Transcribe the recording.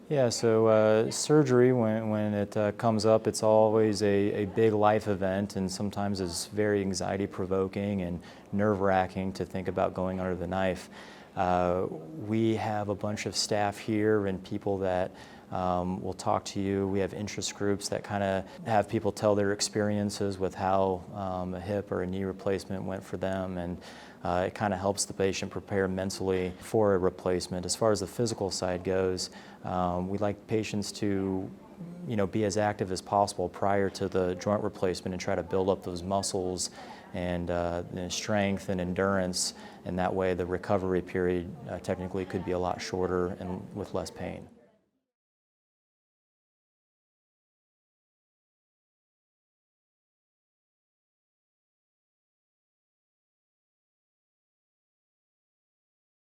Yeah, so surgery, when it comes up, it's always a big life event, and sometimes it's very anxiety-provoking and nerve-wracking to think about going under the knife. We have a bunch of staff here and people that will talk to you. We have interest groups that kind of have people tell their experiences with how a hip or a knee replacement went for them, and it kind of helps the patient prepare mentally for a replacement. As far as the physical side goes, we like patients to be as active as possible prior to the joint replacement and try to build up those muscles and strength and endurance, and that way the recovery period technically could be a lot shorter and with less pain.